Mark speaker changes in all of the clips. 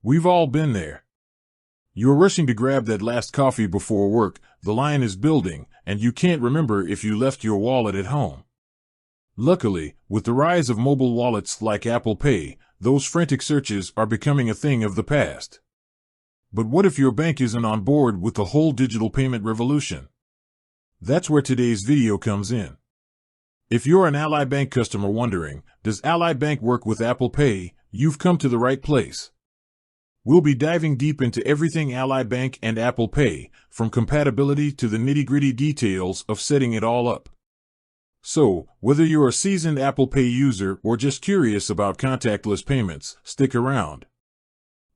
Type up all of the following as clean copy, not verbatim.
Speaker 1: We've all been there. You're rushing to grab that last coffee before work, the line is building, and you can't remember if you left your wallet at home. Luckily, with the rise of mobile wallets like Apple Pay, those frantic searches are becoming a thing of the past. But what if your bank isn't on board with the whole digital payment revolution? That's where today's video comes in. If you're an Ally Bank customer wondering, does Ally Bank work with Apple Pay, you've come to the right place. We'll be diving deep into everything Ally Bank and Apple Pay, from compatibility to the nitty-gritty details of setting it all up. So, whether you're a seasoned Apple Pay user or just curious about contactless payments, stick around.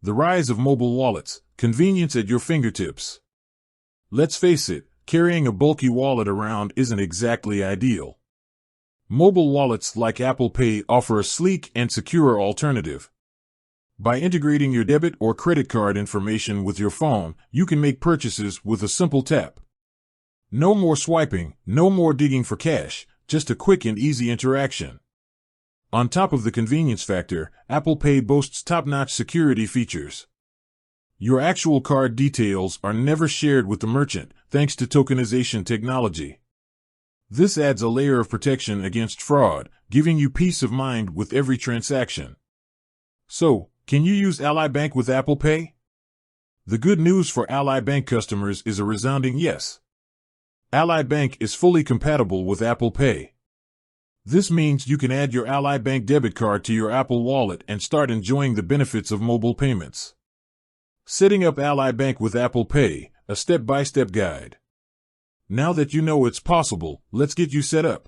Speaker 1: The rise of mobile wallets, convenience at your fingertips. Let's face it, carrying a bulky wallet around isn't exactly ideal. Mobile wallets like Apple Pay offer a sleek and secure alternative. By integrating your debit or credit card information with your phone, you can make purchases with a simple tap. No more swiping, no more digging for cash, just a quick and easy interaction. On top of the convenience factor, Apple Pay boasts top-notch security features. Your actual card details are never shared with the merchant, thanks to tokenization technology. This adds a layer of protection against fraud, giving you peace of mind with every transaction. So, can you use Ally Bank with Apple Pay? The good news for Ally Bank customers is a resounding yes. Ally Bank is fully compatible with Apple Pay. This means you can add your Ally Bank debit card to your Apple Wallet and start enjoying the benefits of mobile payments. Setting up Ally Bank with Apple Pay, a step-by-step guide. Now that you know it's possible, let's get you set up.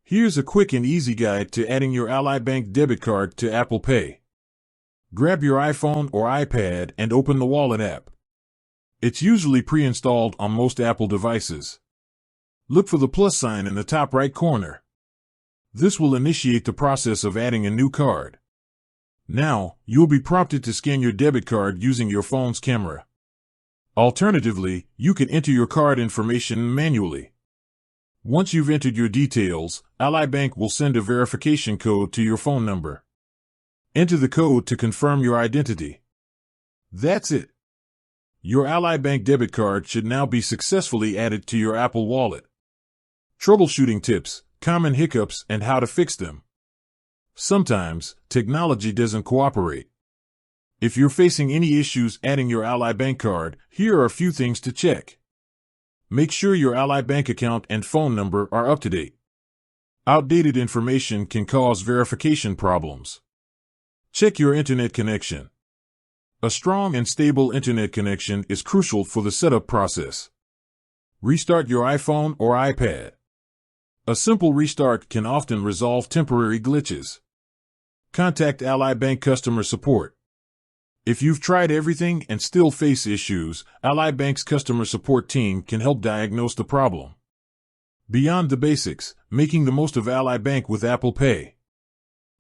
Speaker 1: Here's a quick and easy guide to adding your Ally Bank debit card to Apple Pay. Grab your iPhone or iPad and open the Wallet app. It's usually pre-installed on most Apple devices. Look for the plus sign in the top right corner. This will initiate the process of adding a new card. Now, you'll be prompted to scan your debit card using your phone's camera. Alternatively, you can enter your card information manually. Once you've entered your details, Ally Bank will send a verification code to your phone number. Enter the code to confirm your identity. That's it. Your Ally Bank debit card should now be successfully added to your Apple Wallet. Troubleshooting tips, common hiccups, and how to fix them. Sometimes, technology doesn't cooperate. If you're facing any issues adding your Ally Bank card, here are a few things to check. Make sure your Ally Bank account and phone number are up to date. Outdated information can cause verification problems. Check your internet connection. A strong and stable internet connection is crucial for the setup process. Restart your iPhone or iPad. A simple restart can often resolve temporary glitches. Contact Ally Bank customer support. If you've tried everything and still face issues, Ally Bank's customer support team can help diagnose the problem. Beyond the basics, making the most of Ally Bank with Apple Pay.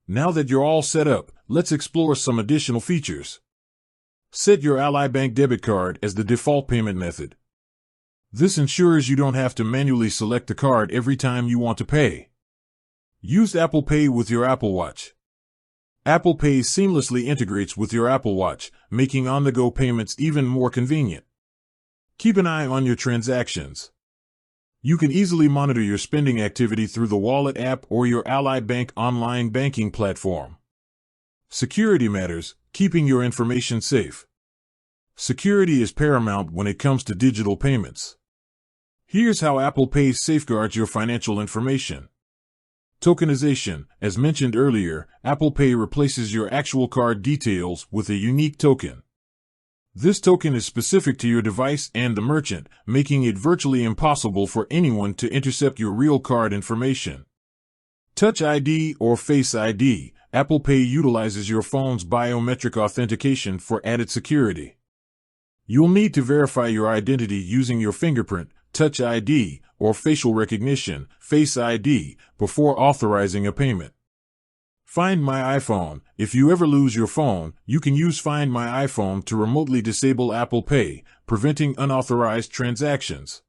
Speaker 1: Now that you're all set up, let's explore some additional features. Set your Ally Bank debit card as the default payment method. This ensures you don't have to manually select the card every time you want to pay. Use Apple Pay with your Apple Watch. Apple Pay seamlessly integrates with your Apple Watch, making on-the-go payments even more convenient. Keep an eye on your transactions. You can easily monitor your spending activity through the Wallet app or your Ally Bank online banking platform. Security matters, keeping your information safe. Security is paramount when it comes to digital payments. Here's how Apple Pay safeguards your financial information. Tokenization. As mentioned earlier, Apple Pay replaces your actual card details with a unique token. This token is specific to your device and the merchant, making it virtually impossible for anyone to intercept your real card information. Touch ID or Face ID. Apple Pay utilizes your phone's biometric authentication for added security. You'll need to verify your identity using your fingerprint, Touch ID, or facial recognition, Face ID, before authorizing a payment. Find My iPhone. If you ever lose your phone, you can use Find My iPhone to remotely disable Apple Pay, preventing unauthorized transactions.